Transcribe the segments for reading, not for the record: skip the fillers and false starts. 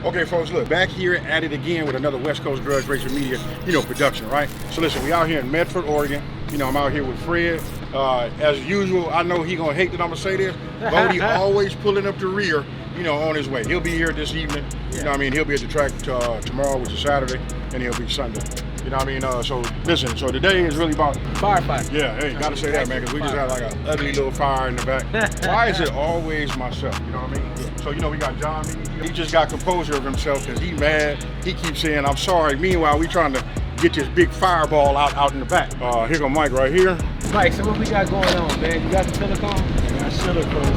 Okay, folks, look, back here at it again with another West Coast Grudge Racing Media, production, right? So listen, we out here in Medford, Oregon. I'm out here with Fred. As usual, I know he gonna hate that I'm gonna say this, Boddie always pulling up the rear, on his way. He'll be here this evening. He'll be at the track tomorrow, which is Saturday, and he'll be Sunday. So listen, so today is really about firefighter. Yeah, hey, gotta say that, man, because we just had like an ugly little fire in the back. Why is it always myself? You know what I mean? Yeah. So we got John. He just got composure of himself because he mad. He keeps saying, "I'm sorry." Meanwhile, we trying to get this big fireball out in the back. Here go Mike right here. Mike, so what we got going on, man? You got the silicone? I got silicone,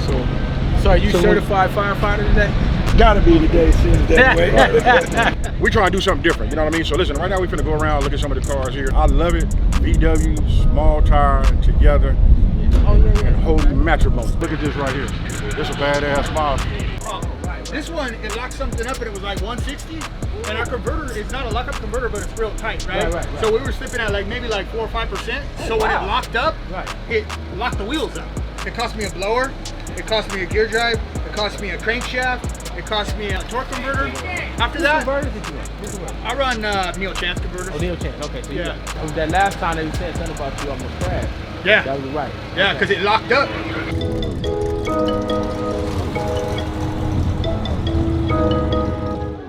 so are you certified firefighter today? Gotta be today, seems that way. We trying to do something different, you know what I mean? So listen, right now we finna go around, look at some of the cars here. I love it. VW, small tire, together, and holy matrimony. Look at this right here. This is a badass model. This one, it locked something up and it was like 160. And our converter is not a lockup converter, but it's real tight, right? Right. So we were slipping at maybe 4 or 5%. So when it locked up, it locked the wheels up. It cost me a blower. It cost me a gear drive. It cost me a crankshaft. It cost me a torque converter. After that, I run Neil Chance converters. Oh, Neil Chance. Okay, so that last time that you said something about you almost crashed. Yeah. That was right. Yeah, because it locked up.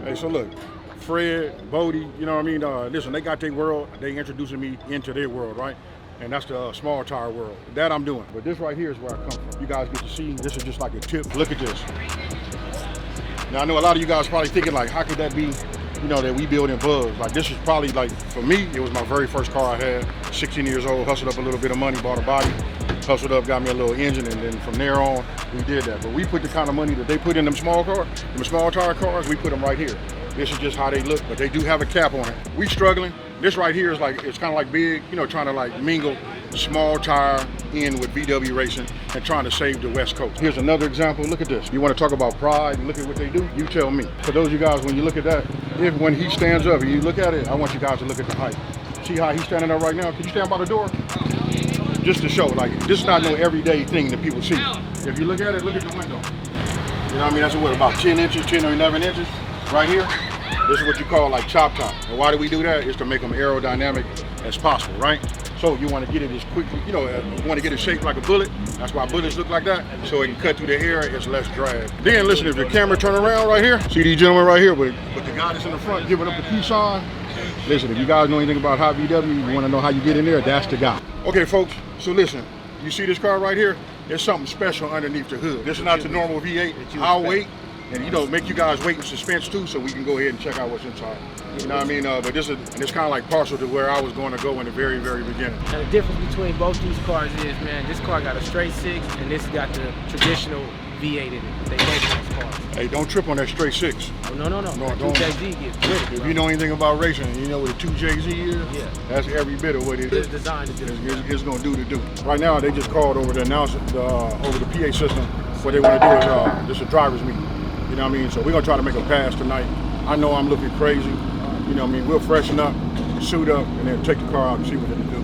Hey, so look, Fred, Boddie, listen, they got their world. They introducing me into their world, right? And that's the small tire world. That I'm doing. But this right here is where I come from. You guys get to see, this is just like a tip. Look at this. Now, I know a lot of you guys probably thinking how could that be, that we build in bugs? This is probably for me, it was my very first car I had. 16 years old, hustled up a little bit of money, bought a body, hustled up, got me a little engine, and then from there on, we did that. But we put the kind of money that they put in them small tire cars, we put them right here. This is just how they look, but they do have a cap on it. We struggling. This right here is it's kind of like big, trying to mingle small tire in with VW racing and trying to save the West Coast. Here's another example. Look at this. You want to talk about pride and look at what they do? You tell me. For those of you guys, when you look at that, when he stands up and you look at it, I want you guys to look at the height. See how he's standing up right now? Can you stand by the door? Just to show, this is not no everyday thing that people see. If you look at it, look at the window. That's about 10 inches, 10 or 11 inches right here. This is what you call chop top. And why do we do that? It's to make them aerodynamic as possible, right? So you want to get it as quickly, you want to get it shaped like a bullet. That's why bullets look like that. So it can cut through the air, it's less drag. Then listen, if the camera turn around right here, see these gentlemen right here with the guy that's in the front giving up the peace sign. Listen, if you guys know anything about high VW, you want to know how you get in there, that's the guy. Okay, folks, so listen, you see this car right here? There's something special underneath the hood. This is not the normal V8. I'll wait. And make you guys wait in suspense too, so we can go ahead and check out what's inside. You know what I mean? But this is, and it's kind of partial to where I was going to go in the very, very beginning. And the difference between both these cars is, man, this car got a straight 6, and this got the traditional V8 in it. They both nice cars. Hey, don't trip on that straight 6. Oh, no. The 2JZ gets rid. If you know anything about racing, and you know what a 2JZ is? Yeah. That's every bit of what it is. It's designed to do. It's going to do. Right now, they just called over the announcement, over the PA system. What they want to do is just a driver's meeting. You know what I mean? So we're gonna try to make a pass tonight. I know I'm looking crazy. You know what I mean? We'll freshen up, suit up, and then take the car out and see what it'll do.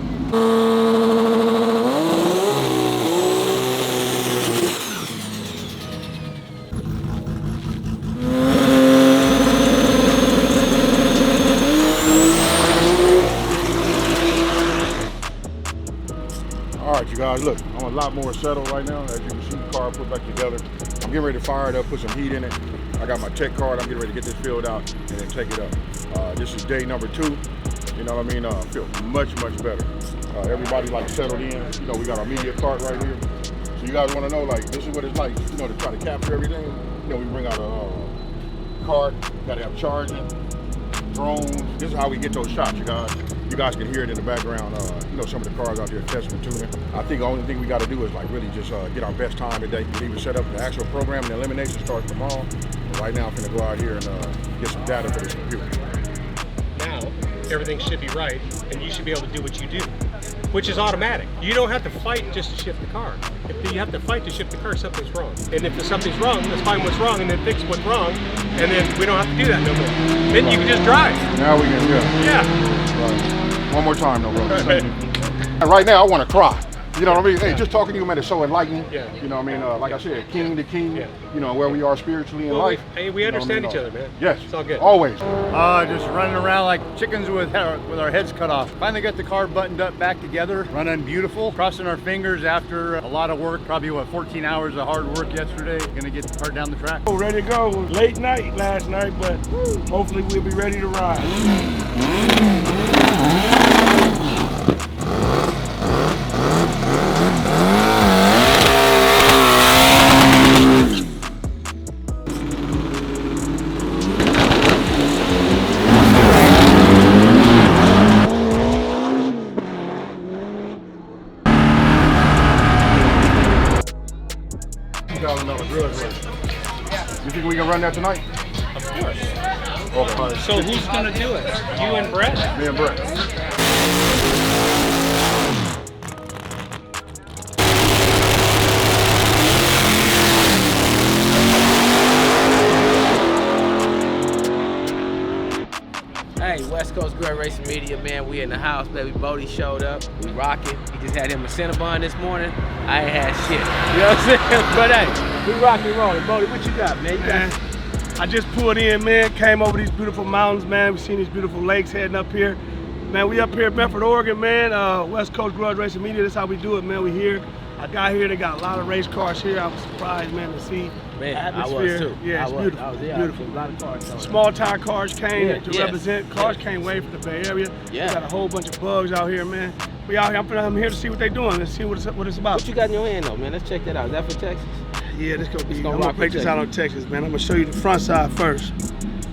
All right, you guys, look, I'm a lot more settled right now. As you can see, the car put back together. I'm getting ready to fire it up, put some heat in it. I got my tech card. I'm getting ready to get this filled out and then take it up. This is day number 2. You know what I mean? I feel much better. Everybody settled in. We got our media cart right here. So you guys want to know, this is what it's like, to try to capture everything. We bring out a cart. Got to have charging, drones. This is how we get those shots, you guys. You guys can hear it in the background. Some of the cars out there testing and tuning. I think the only thing we got to do is really just get our best time today. We even set up the actual program, and the elimination starts tomorrow. But right now, I'm going to go out here and get some data for this computer. Now, everything should be right, and you should be able to do what you do, which is automatic. You don't have to fight just to shift the car. If you have to fight to shift the car, something's wrong. And if something's wrong, let's find what's wrong and then fix what's wrong, and then we don't have to do that no more. Then you can just drive. Now we can, yeah. Right. One more time, though, bro. And right now, I want to cry. You know what I mean? Hey, just talking to you, man, it's so enlightening. Yeah. You know what I mean? Like I said, king to king, you know, where we are spiritually in life. We understand each other, man. Yes. It's all good. Always. Just running around like chickens with our heads cut off. Finally got the car buttoned up back together, running beautiful. Crossing our fingers after a lot of work, probably 14 hours of hard work yesterday. Gonna get the car down the track. Ready to go. It was late night last night, but hopefully we'll be ready to ride. You think we can run that tonight? Of course. Okay. So who's gonna do it? You and Brett? Me and Brett. Hey, West Coast Grudge Racing Media, man, we in the house, baby. Boddie showed up, we rocking. He just had him a Cinnabon this morning. I ain't had shit. You know what I'm saying? But hey, we rocking rolling. Boddie, what you got, man? I just pulled in, man, came over these beautiful mountains, man. We've seen these beautiful lakes heading up here. Man, we up here in Medford, Oregon, man. West Coast Grudge Racing Media, that's how we do it, man. We here. I got here, they got a lot of race cars here. I was surprised, man, to see the atmosphere. I was too. Yeah, it's beautiful. Beautiful. A lot of cars. Small tire cars came to yes. represent. Cars came way from the Bay Area. Yeah. We got a whole bunch of bugs out here, man. We out here. I'm here to see what they're doing. Let's see what it's about. What you got in your hand, though, man? Let's check that out. Is that for Texas? Yeah, this gonna be. It's gonna I'm gonna break this out on Texas, man. I'm gonna show you the front side first.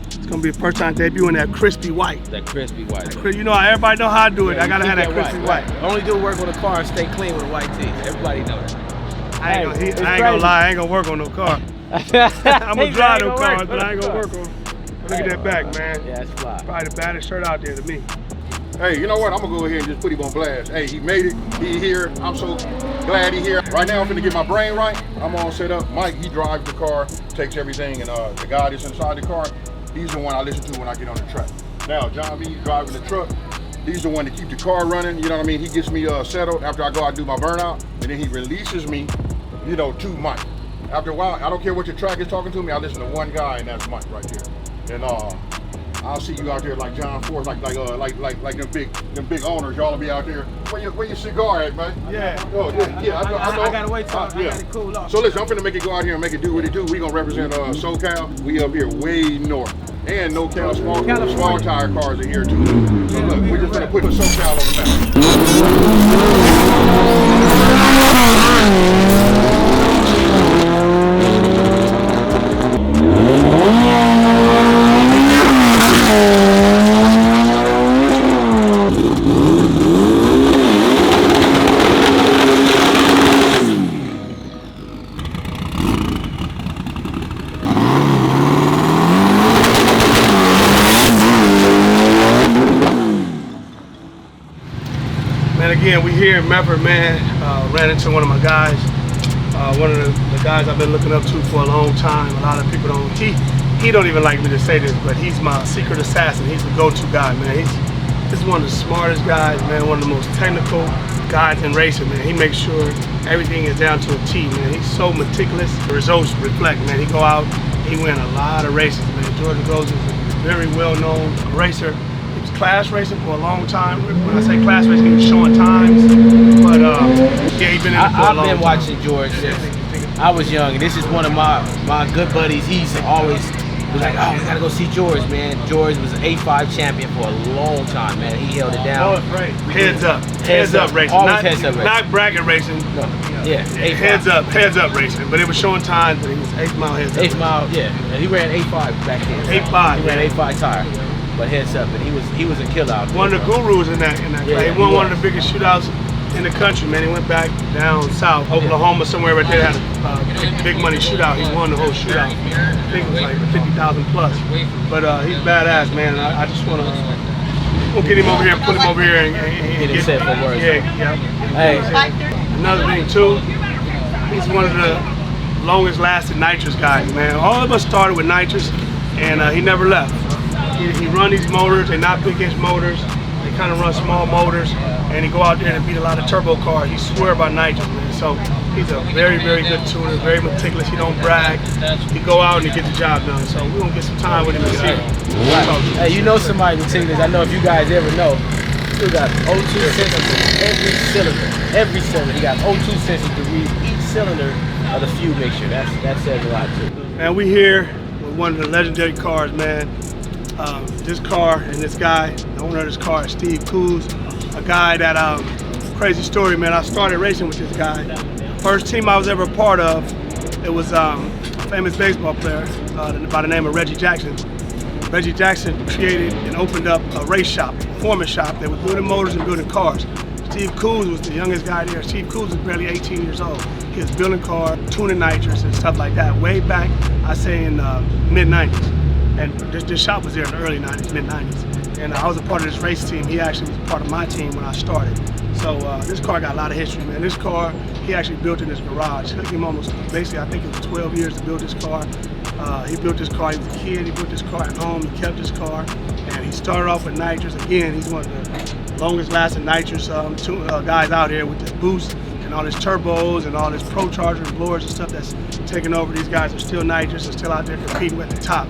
It's gonna be the first time debuting that crispy white. That crispy white. You know, everybody know how I do it. Yeah, I gotta have that crispy white. Right. Only do work on a car and stay clean with a white tee. Everybody knows that. I ain't gonna lie. I ain't gonna work on no car. I'm gonna drive no cars, but I ain't gonna work on. Look at that back, man. Yeah, it's fly. Probably the baddest shirt out there to me. Hey, you know what? I'm gonna go ahead and just put him on blast. Hey, he made it. He here. I'm so glad he here. Right now, I'm gonna get my brain right. I'm all set up. Mike, he drives the car, takes everything, and the guy that's inside the car, he's the one I listen to when I get on the track. Now, John B. driving the truck. He's the one to keep the car running. You know what I mean? He gets me settled after I go out and do my burnout, and then he releases me, you know, to Mike. After a while, I don't care what your track is talking to me. I listen to one guy, and that's Mike right there. And I'll see you out there like John Ford, like them big owners. Y'all will be out there. Where your cigar at, man? Yeah. Oh yeah. I know. I gotta wait till I gotta cool off. So listen, I'm finna make it go out here and make it do what it do. We gonna represent SoCal. We up here way north. And NoCal small tire cars are here too. So look, we're just gonna put SoCal on the Again, we here in Medford, man. Ran into one of my guys, one of the guys I've been looking up to for a long time. A lot of people don't. He don't even like me to say this, but he's my secret assassin. He's the go-to guy, man. He's one of the smartest guys, man. One of the most technical guys in racing, man. He makes sure everything is down to a T, man. He's so meticulous. The results reflect, man. He go out, he win a lot of races, man. George Rose is a very well-known racer. Class racing for a long time. When I say class racing, he was showing times, but yeah, he's been in it for a long time. I've been watching George since I was young, and this is one of my good buddies. He's always was like, oh, we gotta go see George, man. George was an A5 champion for a long time, man. He held it down. Heads up racing. Always heads up racing. Not bracket racing. No. Yeah, heads up racing. But it was showing times that he was 8 mile heads up. 8 mile, yeah. And he ran A5 back then. 8.5. He ran A5 tire. But heads up, and he was a killer out there. One of the gurus in that Yeah, he won one of the biggest shootouts in the country, man. He went back down south, Oklahoma, somewhere right there, had a big money shootout. He won the whole shootout. I think it was like 50,000 plus. But he's badass, man. And I just want to get him over here, put him over here, and get him set for words. Yeah. Hey. Another thing too, he's one of the longest lasting nitrous guys, man. All of us started with nitrous, and he never left. He run these motors. They're not big inch motors. They kind of runs small motors, and he go out there and beat a lot of turbo cars. He swear by nitrous, man. So he's a very, very good tuner, very meticulous. He don't brag. He go out and he get the job done. So we're gonna get some time with him and see. Hey, you know somebody meticulous. I know if you guys ever know. He got O2 sensors in every cylinder. Every cylinder. He got O2 sensors to read each cylinder of the fuel mixture. That says a lot too. Man, we here with one of the legendary cars, man. This car and this guy, the owner of this car is Steve Coos, a guy that, crazy story, man. I started racing with this guy. First team I was ever a part of, it was a famous baseball player by the name of Reggie Jackson. Reggie Jackson created and opened up a race shop, a performance shop. They were building motors and building cars. Steve Coos was the youngest guy there. Steve Coos was barely 18 years old. He was building cars, tuning nitrous and stuff like that way back, I say in mid-90s. And this shop was there in the early 90s, mid-90s. And I was a part of this race team. He actually was part of my team when I started. So this car got a lot of history, man. This car, he actually built in his garage. It took him almost, basically, I think it was 12 years to build this car. He built this car, he was a kid, he built this car at home, he kept this car, and he started off with nitrous. Again, he's one of the longest lasting nitrous guys out here with this boost and all his turbos and all his pro charger and blowers and stuff that's taking over. These guys are still nitrous and still out there competing at the top.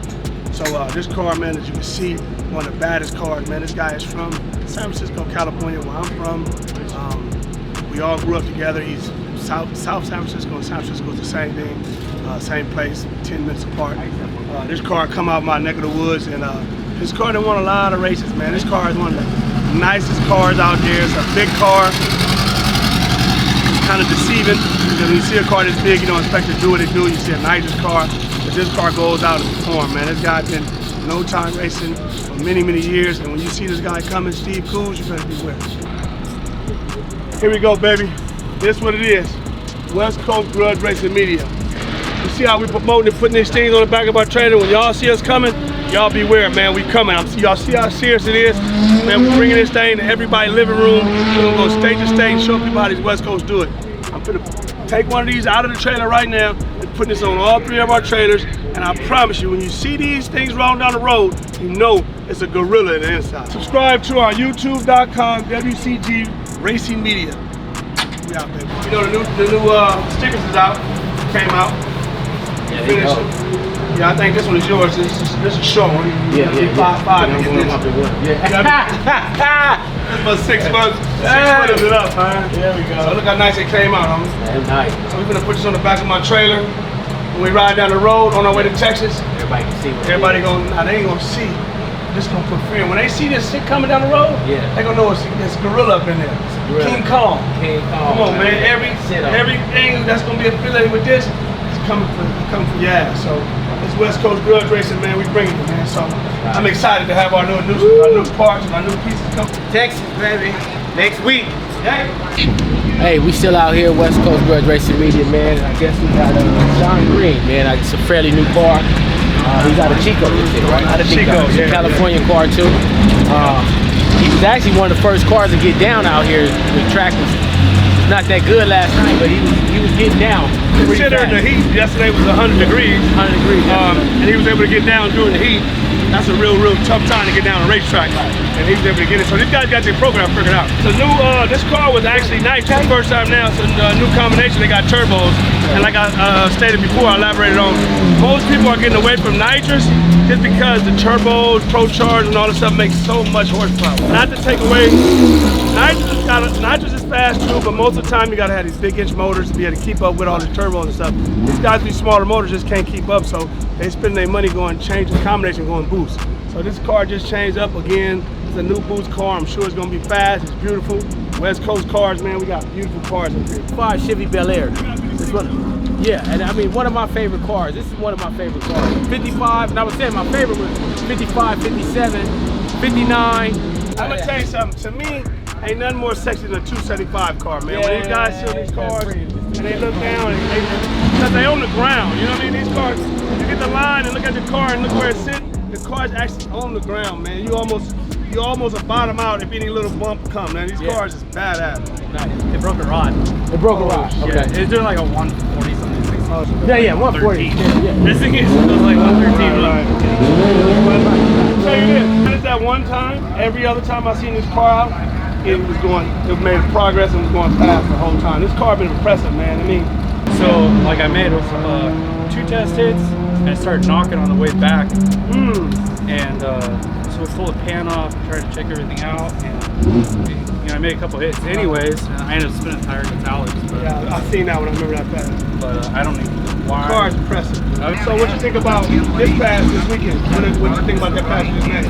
So this car, man, as you can see, one of the baddest cars, man. This guy is from San Francisco, California, where I'm from. We all grew up together. He's South San Francisco and San Francisco is the same thing, same place, 10 minutes apart. This car come out my neck of the woods, and this car done won a lot of races, man. This car is one of the nicest cars out there. It's a big car. It's kind of deceiving because when you see a car this big, you don't expect it to do what it do. You see a nitrous car. But this car goes out and perform, man. This guy's been no time racing for many, many years. And when you see this guy coming, Steve Coos, you better beware. Here we go, baby. This what it is. West Coast Grudge Racing Media. You see how we promoting and putting these things on the back of our trailer? When y'all see us coming, y'all beware, man. We coming. Y'all see how serious it is? Man, we're bringing this thing to everybody's living room. We're gonna go state to state and show people how these West Coast do it. I'm gonna take one of these out of the trailer right now and put this on all 3 of our trailers, and I promise you, when you see these things rolling down the road, you know it's a gorilla in the inside. Subscribe to our youtube.com WCG Racing Media. We out, baby. You know the new stickers is out, came out. Yeah, I think this one is yours. This is a short one. Yeah. 5.5. This was 6 months. 6 months it up, man. There we go. So look how nice it came out, homie. That's nice. So we're gonna put this on the back of my trailer. When we ride down the road on our way to Texas, Everybody can see what everybody they ain't gonna see. This gonna put fear. When they see this shit coming down the road, they gonna know it's gorilla up in there. King Kong. Come on, man. Everything that's gonna be affiliated with this is coming for your ass. So it's West Coast Grudge Racing, man. We bringing it, man. So I'm excited to have our new parts and our new pieces come. Texas, baby. Next week. Hey, we still out here, West Coast Grudge Racing Media, man. I guess we got John Green, man. It's a fairly new car. He got a Chico, right? Not a Chico, it's a California car too. He was actually one of the first cars to get down out here. The track was not that good last night, but he was getting down. Considering the heat, yesterday was 100 degrees. 100 degrees. And he was able to get down during the heat. That's a real tough time to get down a racetrack. And he was able to get it. So these guys got their program figured out. So this car was actually nitrous first time now. So a new combination, they got turbos. And like I stated before, I elaborated on, most people are getting away from nitrous just because the turbos, pro charge, and all this stuff makes so much horsepower. Not to take away, nitrous is fast too, but most of the time you gotta have these big inch motors to be able to keep up with all the turbos and stuff. These guys with these smaller motors just can't keep up, so they spend their money going changing combination, going boost. So this car just changed up again. It's a new boost car. I'm sure it's gonna be fast. It's beautiful. West Coast cars, man. We got beautiful cars up here. 5 Chevy Bel Air. Yeah, and I mean, one of my favorite cars. This is one of my favorite cars. 55, and I was saying my favorite was 55, 57, 59. I'm gonna tell you something. To me, ain't nothing more sexy than a 275 car, man. When these guys see these cars and they look down, because they on the ground, you know what I mean? These cars, you get the line and look at the car and look where it's sitting. The car's actually on the ground, man. You almost bottom out if any little bump come, man. These cars is badass. Nice. It broke a rod. It broke a rod. Okay. Yeah, it's doing like a 140 something. Yeah, 140. Yeah. This thing is like 113. I'll tell you this. that one time. Every other time I seen this car out, it made progress and was going fast the whole time. This car been impressive, man. I mean, So, like, I made 2 test hits, and I started knocking on the way back. And so I pulled the pan off, tried to check everything out, and you know, I made a couple hits anyways, and I ended up spinning tire to Alex. But, yeah, I seen that one. I remember that pass. but I don't know why. The car is impressive. So what you think about this pass this weekend? What you think about that pass you just made?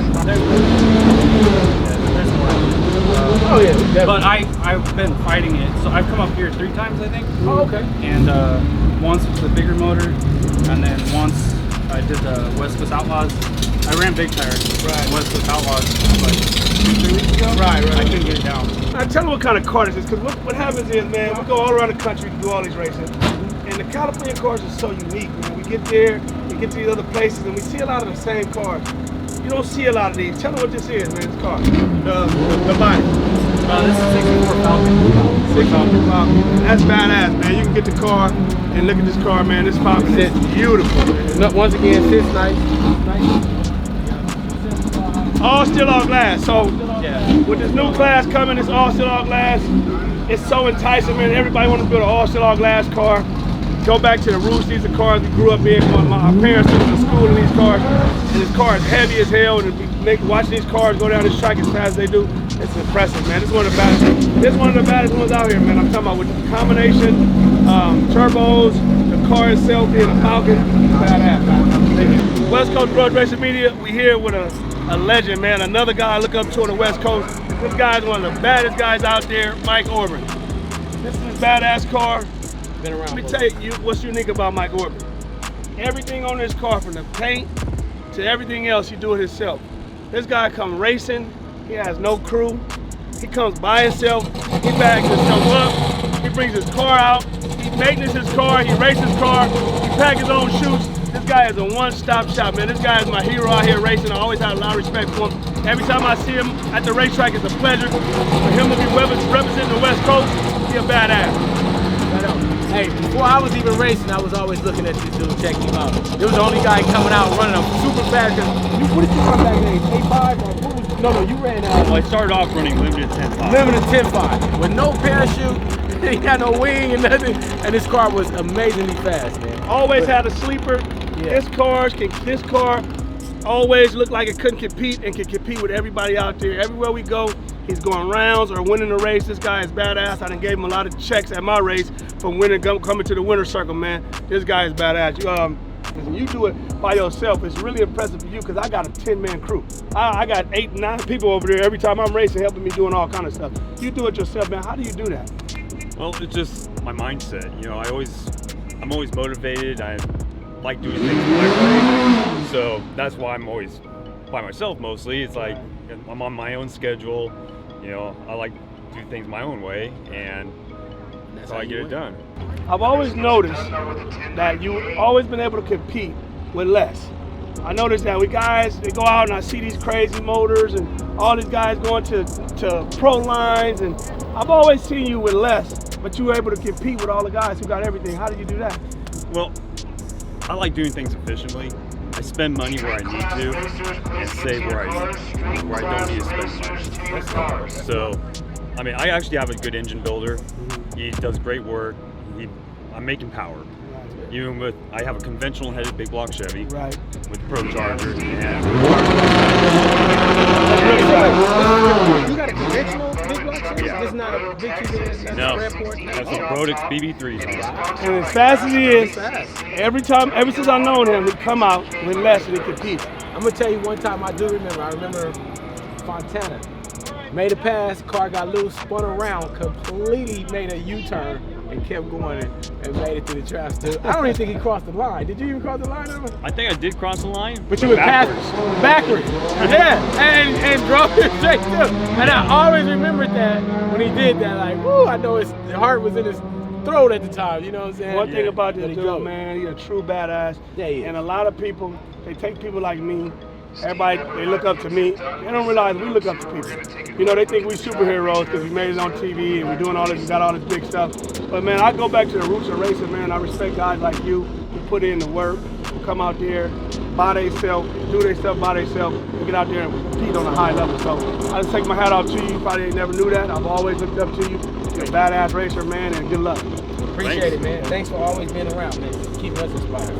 There's more. Oh yeah, But I've been fighting it, so I've come up here 3 times, I think. Oh, okay. And once with the bigger motor, and then once I did the West Coast Outlaws. I ran big tires. Right. West Coast Outlaws like 2-3 weeks ago. Right. I couldn't get it down. Now tell me what kind of car this is, because what happens is, man, we go all around the country to do all these races, and the California cars are so unique, man. We get there, we get to these other places, and we see a lot of the same cars. You don't see a lot of these. Tell me what this is, man, this car. The body. This is 64 Falcon. 64 Falcon. That's badass, man. You can get the car and look at this car, man. This Falcon is beautiful, man. Once again, sits nice. All still all glass. So Yeah. with this new class coming, it's all still all glass. It's so enticing, man. Everybody wants to build an all still all glass car. Go back to the roots. These are cars we grew up in. Our parents took us to school in these cars, and this car is heavy as hell. And watching these cars go down this track as fast as they do, it's impressive, man. This is one of the baddest. This is one of the baddest ones out here, man. I'm talking about with the combination, turbos, the car itself being a Falcon, badass, man. West Coast Grudge Racing Media. We here with a legend, man. Another guy I look up to on the West Coast. This guy is one of the baddest guys out there, Mike Orban. This is his badass car. Been around. Let me tell you what's unique about Mike Orban. Everything on this car, from the paint to everything else, he do it himself. This guy come racing. He has no crew. He comes by himself. He bags himself up. He brings his car out. He maintenance his car. He races his car. He packs his own chutes. This guy is a one-stop shop, man. This guy is my hero out here racing. I always have a lot of respect for him. Every time I see him at the racetrack, it's a pleasure. For him to be representing the West Coast, he's a badass. Hey, before I was even racing, I was always looking at this dude, checking him out. It was the only guy coming out running a super fast. What did you run back then? 8.5? Or what was, no, you ran Well, I started off running limited 10.5. limited 10.5 with no parachute. He had no wing and nothing, and this car was amazingly fast, man. Always had a sleeper. Yeah. This car always looked like it couldn't compete and can compete with everybody out there. Everywhere we go, he's going rounds or winning the race. This guy is badass. I done gave him a lot of checks at my race from coming to the winner's circle, man. This guy is badass. You do it by yourself. It's really impressive for you because I got a 10-man crew. I got 8, 9 people over there every time I'm racing, helping me doing all kind of stuff. You do it yourself, man. How do you do that? Well, it's just my mindset. You know, I'm always motivated. I like doing things my way. So that's why I'm always by myself mostly. It's like I'm on my own schedule. You know, I like to do things my own way, and that's how I get it done. I've always noticed that you've always been able to compete with less. I noticed that they go out and I see these crazy motors and all these guys going to pro lines, and I've always seen you with less, but you were able to compete with all the guys who got everything. How did you do that? Well, I like doing things efficiently. I spend money where I need to and save where I don't need to spend money. So, I mean, I actually have a good engine builder. He does great work. I'm making power. Even with, I have a conventional headed big block Chevy with Pro Charger. And You got a conventional big block Chevy? Yeah. It's not a big Chevy. no, that's a Brodix BB3. And as fast as he is, ever since I've known him, he come out with less and he compete. I'm gonna tell you one time I remember Fontana. Made a pass, car got loose, spun around, completely made a U-turn and kept going and made it to the track still. I don't even think he crossed the line. Did you even cross the line ever? I think I did cross the line. But you were backwards. Yeah, and drove it straight through. And I always remembered that when he did that, like, woo, I know his heart was in his throat at the time, you know what I'm saying? One thing about this But he dude, drove. man, he's a true badass. Yeah, he is. And a lot of people, they take people like me. Everybody, they look up to me. They don't realize we look up to people. You know, they think we superheroes because we made it on TV and we're doing all this, we got all this big stuff. But man, I go back to the roots of racing, man. I respect guys like you who put in the work, who come out there by themselves, do their stuff by themselves, and get out there and compete on a high level. So I just take my hat off to you. You probably ain't never knew that. I've always looked up to you. You're a badass racer, man, and good luck. Appreciate it, man. Thanks for always being around, man. Keeping us inspired.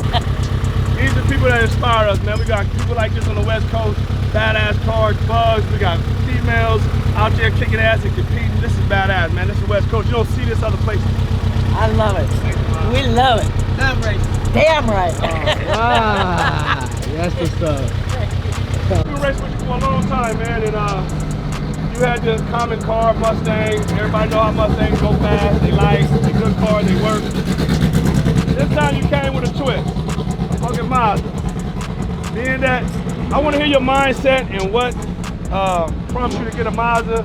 These are people that inspire us, man. We got people like this on the West Coast, badass cars, bugs. We got females out there kicking ass and competing. This is badass, man. This is the West Coast. You don't see this other places. I love it. We love it. Damn right. Damn right. That's the stuff. We've been racing with you for a long time, man, and you had the common car, Mustang. Everybody know how Mustangs go fast. They light, they good cars, they work. This time you came with a twist. Fucking Mazda. Being that, I want to hear your mindset and what prompts you to get a Mazda.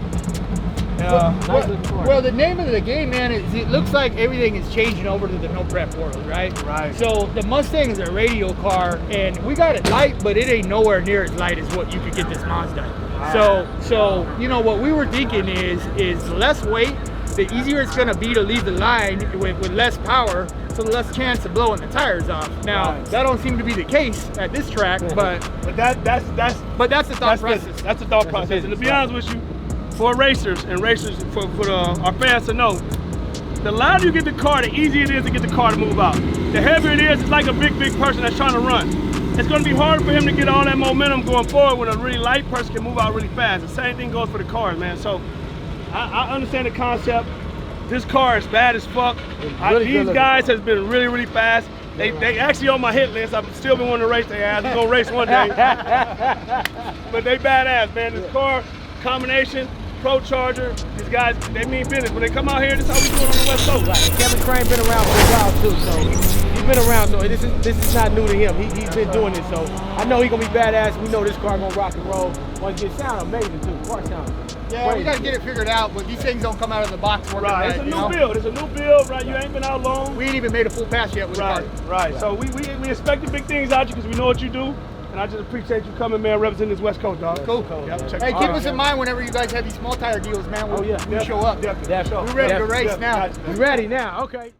Well, the name of the game, man, is it looks like everything is changing over to the no prep world, right? Right. So the Mustang is a radial car, and we got it light, but it ain't nowhere near as light as what you could get this Mazda. Wow. So you know what we were thinking is less weight, the easier it's gonna be to leave the line with less power, so the less chance of blowing the tires off. Now that don't seem to be the case at this track, but that's the thought process. That's the thought process. And to be honest with you, for racers for our fans to know, the lighter you get the car, the easier it is to get the car to move out. The heavier it is, it's like a big person that's trying to run. It's going to be harder for him to get all that momentum going forward when a really light person can move out really fast. The same thing goes for the cars, man. So I understand the concept. This car is bad as fuck. These guys has been really, really fast. They actually on my hit list. I've still been wanting to race their ass. We're going to race one day. But they badass, man. This car combination, Pro Charger, these guys, they mean business. When they come out here, this is how we do it on the West Coast. Right. Kevin Crane been around for a while too, so he's been around. So this is not new to him. He's been doing this, so I know he's gonna be badass. We know this car gonna rock and roll. Once it sound amazing too. The car sound. Yeah, crazy. we gotta get it figured out, but these things don't come out of the box working Right, it's a new build. It's a new build, right? You ain't been out long. We ain't even made a full pass yet with the car. Right. So we expect the big things out you because we know what you do. And I just appreciate you coming, man, representing this West Coast, dog. Cool. Yep, check Hey, it keep out. us in mind whenever you guys have these small tire deals, man. We'll show up. Definitely. We're ready to race now. You ready now? Okay.